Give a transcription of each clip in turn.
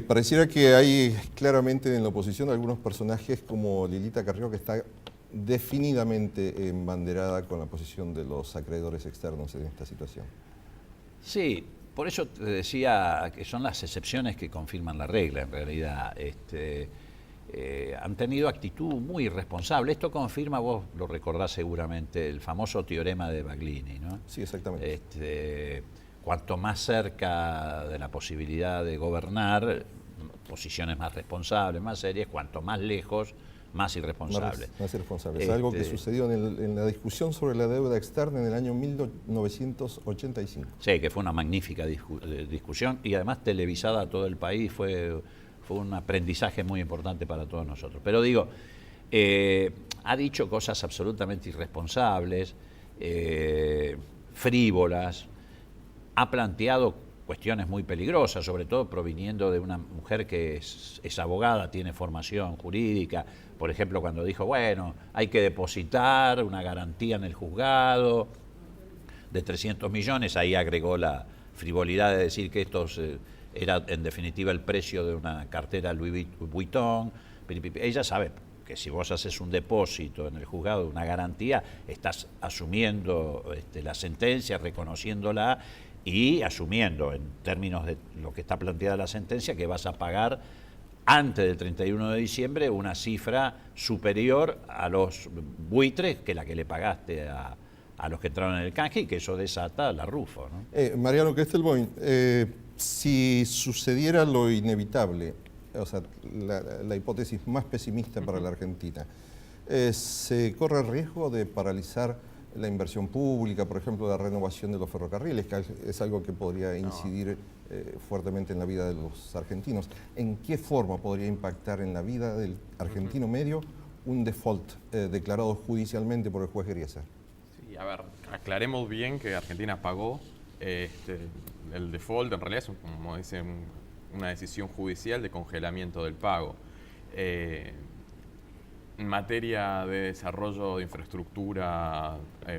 Pareciera que hay claramente en la oposición algunos personajes como Lilita Carrió, que está definidamente embanderada con la posición de los acreedores externos en esta situación. Sí, por eso te decía que son las excepciones que confirman la regla, en realidad. Han tenido actitud muy irresponsable. Esto confirma, vos lo recordás seguramente, el famoso teorema de Baglini, ¿no? Sí, exactamente. Cuanto más cerca de la posibilidad de gobernar, posiciones más responsables, más serias, cuanto más lejos, más irresponsable. Más irresponsable. Es algo que sucedió en la discusión sobre la deuda externa en el año 1985. Sí, que fue una magnífica discusión y además televisada a todo el país, fue un aprendizaje muy importante para todos nosotros. Pero digo, ha dicho cosas absolutamente irresponsables, frívolas, ha planteado cuestiones muy peligrosas, sobre todo proviniendo de una mujer que es abogada, tiene formación jurídica. Por ejemplo, cuando dijo, bueno, hay que depositar una garantía en el juzgado de 300 millones, ahí agregó la frivolidad de decir que estos era en definitiva el precio de una cartera Louis Vuitton. Ella sabe que si vos haces un depósito en el juzgado de una garantía, estás asumiendo la sentencia, reconociéndola y asumiendo, en términos de lo que está planteada la sentencia, que vas a pagar antes del 31 de diciembre una cifra superior a los buitres que la que le pagaste a los que entraron en el canje, y que eso desata la Rufo, ¿no? Mariano Kestelboim, si sucediera lo inevitable, o sea, la hipótesis más pesimista para la Argentina, ¿se corre el riesgo de paralizar la inversión pública, por ejemplo, la renovación de los ferrocarriles, que es algo que podría incidir fuertemente en la vida de los argentinos? ¿En qué forma podría impactar en la vida del argentino medio un default declarado judicialmente por el juez Griesa? Sí, a ver, aclaremos bien que Argentina pagó el default. En realidad es, como dicen, una decisión judicial de congelamiento del pago. En materia de desarrollo de infraestructura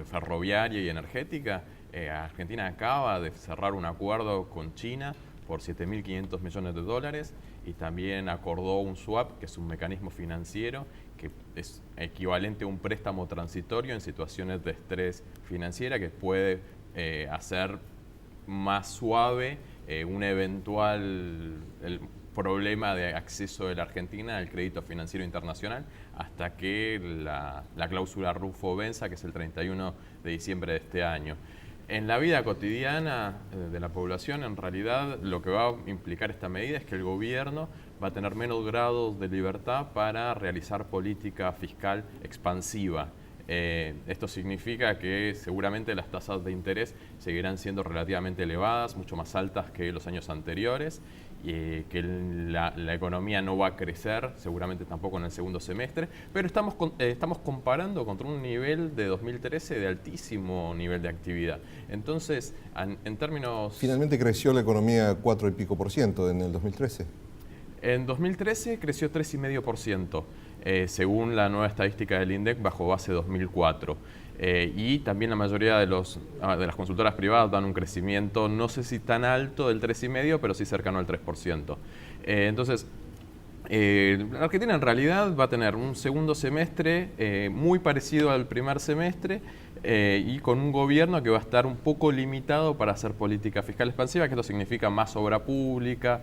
ferroviaria y energética, Argentina acaba de cerrar un acuerdo con China por 7.500 millones de dólares y también acordó un swap, que es un mecanismo financiero que es equivalente a un préstamo transitorio en situaciones de estrés financiera, que puede hacer más suave un eventual problema de acceso de la Argentina al crédito financiero internacional hasta que la cláusula Rufo venza, que es el 31 de diciembre de este año. En la vida cotidiana de la población, en realidad, lo que va a implicar esta medida es que el gobierno va a tener menos grados de libertad para realizar política fiscal expansiva. Esto significa que seguramente las tasas de interés seguirán siendo relativamente elevadas, mucho más altas que los años anteriores, que la economía no va a crecer, seguramente tampoco en el segundo semestre, pero estamos comparando contra un nivel de 2013 de altísimo nivel de actividad. Entonces, en términos... Finalmente creció la economía 4 y pico % en el 2013. En 2013 creció 3,5%. Según la nueva estadística del INDEC bajo base 2004. Y también la mayoría de las consultoras privadas dan un crecimiento, no sé si tan alto del 3,5%, pero sí cercano al 3%. Entonces, la Argentina en realidad va a tener un segundo semestre muy parecido al primer semestre, y con un gobierno que va a estar un poco limitado para hacer política fiscal expansiva, que esto significa más obra pública,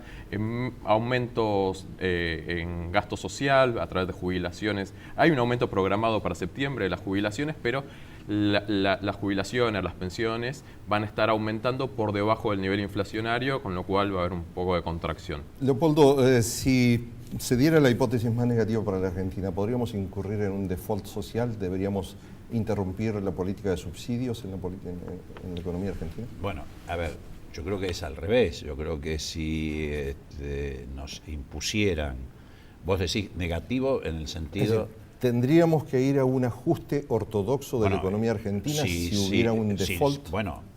aumentos en gasto social a través de jubilaciones. Hay un aumento programado para septiembre de las jubilaciones, pero las jubilaciones, las pensiones van a estar aumentando por debajo del nivel inflacionario, con lo cual va a haber un poco de contracción. Leopoldo, si se diera la hipótesis más negativa para la Argentina, ¿podríamos incurrir en un default social? ¿Deberíamos interrumpir la política de subsidios en la economía argentina? Bueno, a ver, yo creo que es al revés. Yo creo que si nos impusieran, vos decís negativo en el sentido... ¿Tendríamos que ir a un ajuste ortodoxo de la economía argentina si hubiera un default?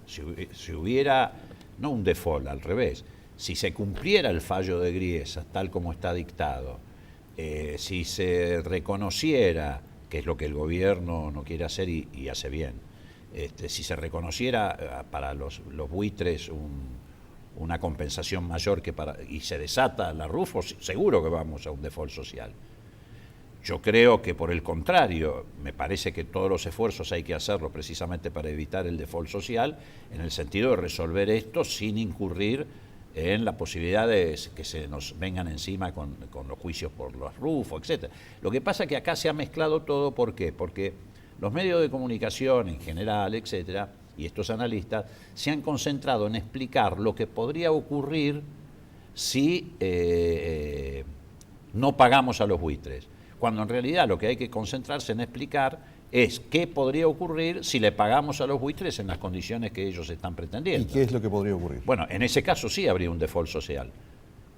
Si hubiera, no un default, al revés. Si se cumpliera el fallo de Griesa tal como está dictado, si se reconociera, que es lo que el gobierno no quiere hacer y hace bien, si se reconociera para los buitres una compensación mayor y se desata la Rufo, seguro que vamos a un default social. Yo creo que por el contrario, me parece que todos los esfuerzos hay que hacerlos precisamente para evitar el default social, en el sentido de resolver esto sin incurrir en la posibilidad de que se nos vengan encima con los juicios por los Rufo, etc. Lo que pasa es que acá se ha mezclado todo, ¿por qué? Porque los medios de comunicación en general, etcétera, y estos analistas se han concentrado en explicar lo que podría ocurrir si no pagamos a los buitres, cuando en realidad lo que hay que concentrarse en explicar es qué podría ocurrir si le pagamos a los buitres en las condiciones que ellos están pretendiendo. ¿Y qué es lo que podría ocurrir? Bueno, en ese caso sí habría un default social.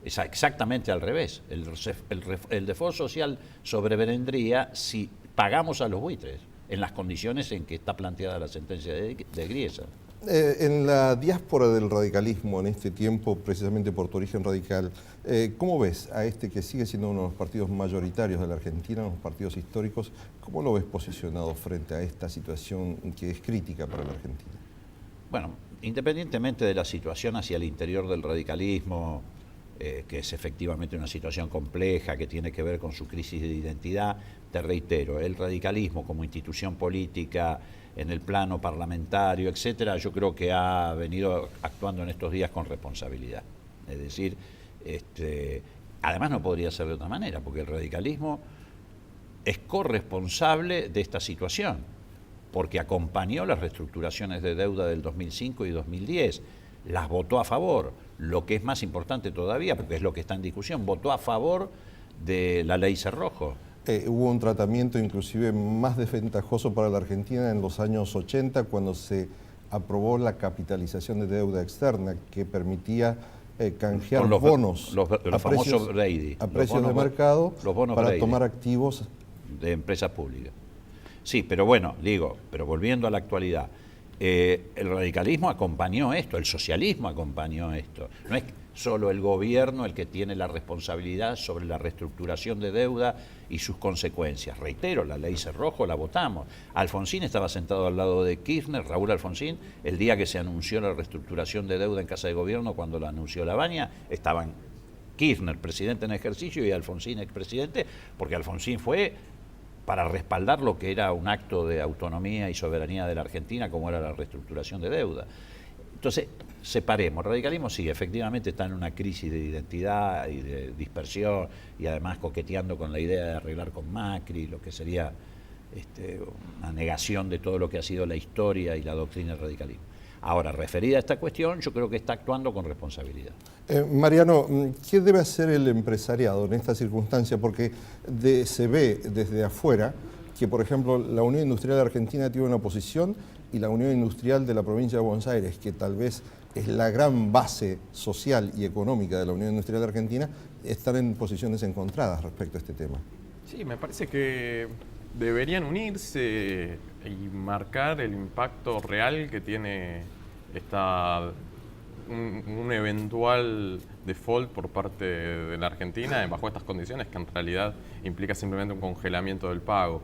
Es exactamente al revés. El default social sobrevendría si pagamos a los buitres en las condiciones en que está planteada la sentencia de Griesa. En la diáspora del radicalismo en este tiempo, precisamente por tu origen radical, ¿cómo ves a este que sigue siendo uno de los partidos mayoritarios de la Argentina, unos partidos históricos? ¿Cómo lo ves posicionado frente a esta situación que es crítica para la Argentina? Bueno, independientemente de la situación hacia el interior del radicalismo, que es efectivamente una situación compleja, que tiene que ver con su crisis de identidad, te reitero, el radicalismo como institución política, en el plano parlamentario, etcétera, yo creo que ha venido actuando en estos días con responsabilidad. Es decir, además no podría ser de otra manera, porque el radicalismo es corresponsable de esta situación, porque acompañó las reestructuraciones de deuda del 2005 y 2010, las votó a favor, lo que es más importante todavía, porque es lo que está en discusión, votó a favor de la ley Cerrojo. Hubo un tratamiento inclusive más desventajoso para la Argentina en los años 80 cuando se aprobó la capitalización de deuda externa que permitía canjear los bonos los famosos Brady, a precios de mercado para Brady, tomar activos de empresas públicas. Sí, pero bueno, pero volviendo a la actualidad, el radicalismo acompañó esto, el socialismo acompañó esto. No es solo el gobierno el que tiene la responsabilidad sobre la reestructuración de deuda y sus consecuencias. Reitero, la ley Cerrojo la votamos. Alfonsín estaba sentado al lado de Kirchner, Raúl Alfonsín, el día que se anunció la reestructuración de deuda en Casa de Gobierno, cuando la anunció Lavagna, estaban Kirchner, presidente en ejercicio, y Alfonsín, expresidente, porque Alfonsín fue para respaldar lo que era un acto de autonomía y soberanía de la Argentina, como era la reestructuración de deuda. Entonces, separemos. El radicalismo sí, efectivamente está en una crisis de identidad y de dispersión, y además coqueteando con la idea de arreglar con Macri, lo que sería una negación de todo lo que ha sido la historia y la doctrina del radicalismo. Ahora, referida a esta cuestión, yo creo que está actuando con responsabilidad. Mariano, ¿qué debe hacer el empresariado en esta circunstancia? Porque se ve desde afuera que, por ejemplo, la Unión Industrial de Argentina tiene una posición y la Unión Industrial de la provincia de Buenos Aires, que tal vez es la gran base social y económica de la Unión Industrial de Argentina, están en posiciones encontradas respecto a este tema. Sí, me parece que deberían unirse y marcar el impacto real que tiene un eventual default por parte de la Argentina bajo estas condiciones, que en realidad implica simplemente un congelamiento del pago.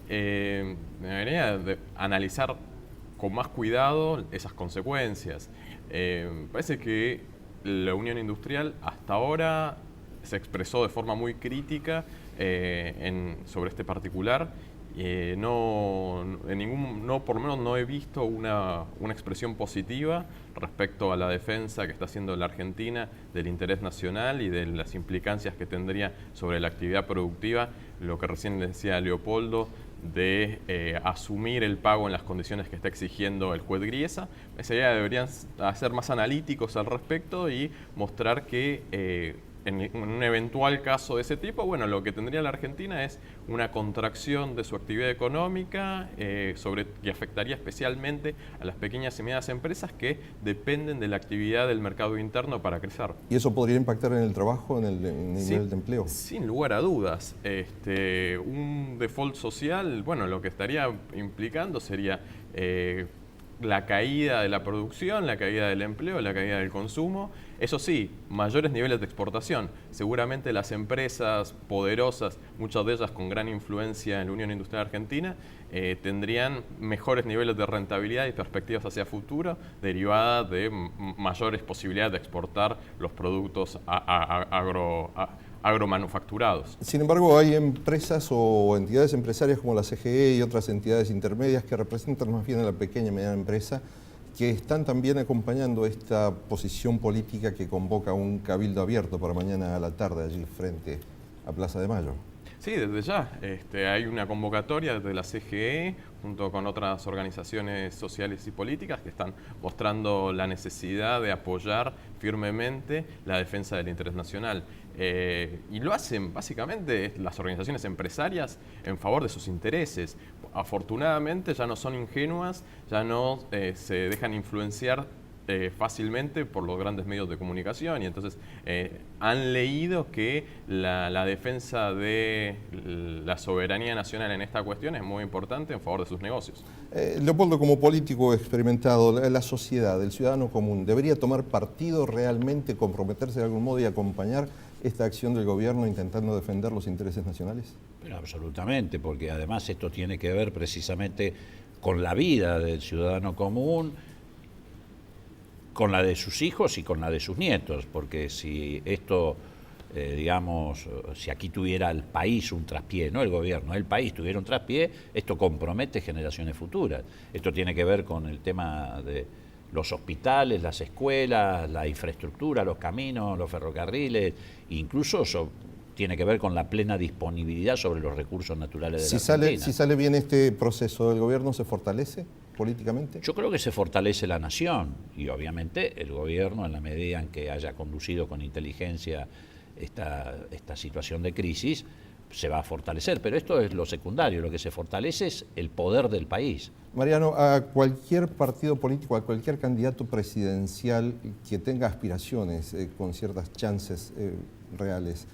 Debería analizar con más cuidado esas consecuencias. Parece que la Unión Industrial hasta ahora se expresó de forma muy crítica sobre este particular. Por lo menos no he visto una expresión positiva respecto a la defensa que está haciendo la Argentina del interés nacional y de las implicancias que tendría sobre la actividad productiva, lo que recién decía Leopoldo, de asumir el pago en las condiciones que está exigiendo el juez Griesa. Deberían ser más analíticos al respecto y mostrar que en un eventual caso de ese tipo, bueno, lo que tendría la Argentina es una contracción de su actividad económica que afectaría especialmente a las pequeñas y medianas empresas que dependen de la actividad del mercado interno para crecer. ¿Y eso podría impactar en el trabajo, en el nivel de empleo? Sin lugar a dudas. Un default social, bueno, lo que estaría implicando sería la caída de la producción, la caída del empleo, la caída del consumo. Eso sí, mayores niveles de exportación. Seguramente las empresas poderosas, muchas de ellas con gran influencia en la Unión Industrial Argentina, tendrían mejores niveles de rentabilidad y perspectivas hacia futuro derivadas de mayores posibilidades de exportar los productos agromanufacturados. Sin embargo, hay empresas o entidades empresarias como la CGE y otras entidades intermedias que representan más bien a la pequeña y mediana empresa, que están también acompañando esta posición política que convoca un cabildo abierto para mañana a la tarde allí frente a Plaza de Mayo. Sí, desde ya. Hay una convocatoria desde la CGE junto con otras organizaciones sociales y políticas que están mostrando la necesidad de apoyar firmemente la defensa del interés nacional. Y lo hacen básicamente las organizaciones empresarias en favor de sus intereses. Afortunadamente ya no son ingenuas, ya no se dejan influenciar fácilmente por los grandes medios de comunicación y entonces han leído que la defensa de la soberanía nacional en esta cuestión es muy importante en favor de sus negocios. Leopoldo, como político experimentado, la sociedad, el ciudadano común, ¿debería tomar partido realmente, comprometerse de algún modo y acompañar esta acción del gobierno intentando defender los intereses nacionales? Pero absolutamente, porque además esto tiene que ver precisamente con la vida del ciudadano común, con la de sus hijos y con la de sus nietos, porque si esto, digamos, si aquí tuviera el país un traspié, no el gobierno, el país tuviera un traspié, esto compromete generaciones futuras. Esto tiene que ver con el tema de los hospitales, las escuelas, la infraestructura, los caminos, los ferrocarriles, incluso tiene que ver con la plena disponibilidad sobre los recursos naturales de la Argentina. Si sale bien este proceso, ¿el gobierno se fortalece políticamente? Yo creo que se fortalece la nación y obviamente el gobierno, en la medida en que haya conducido con inteligencia esta situación de crisis, se va a fortalecer. Pero esto es lo secundario, lo que se fortalece es el poder del país. Mariano, a cualquier partido político, a cualquier candidato presidencial que tenga aspiraciones con ciertas chances reales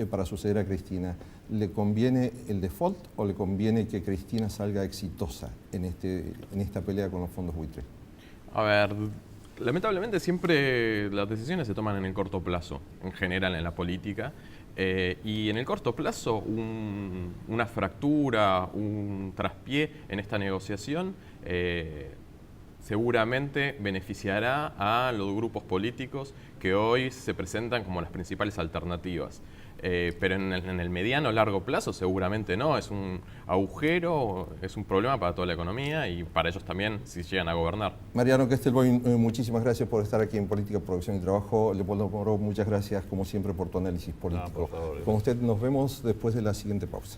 para suceder a Cristina, ¿le conviene el default o le conviene que Cristina salga exitosa en esta pelea con los fondos buitre? A ver, lamentablemente siempre las decisiones se toman en el corto plazo, en general en la política, y en el corto plazo una fractura, un traspié en esta negociación seguramente beneficiará a los grupos políticos que hoy se presentan como las principales alternativas. Pero en el mediano o largo plazo seguramente no, es un agujero, es un problema para toda la economía y para ellos también si llegan a gobernar. Mariano Kestelboim, muchísimas gracias por estar aquí en Política, Producción y Trabajo. Leopoldo Moro, muchas gracias como siempre por tu análisis político. No, por favor, con usted nos vemos después de la siguiente pausa.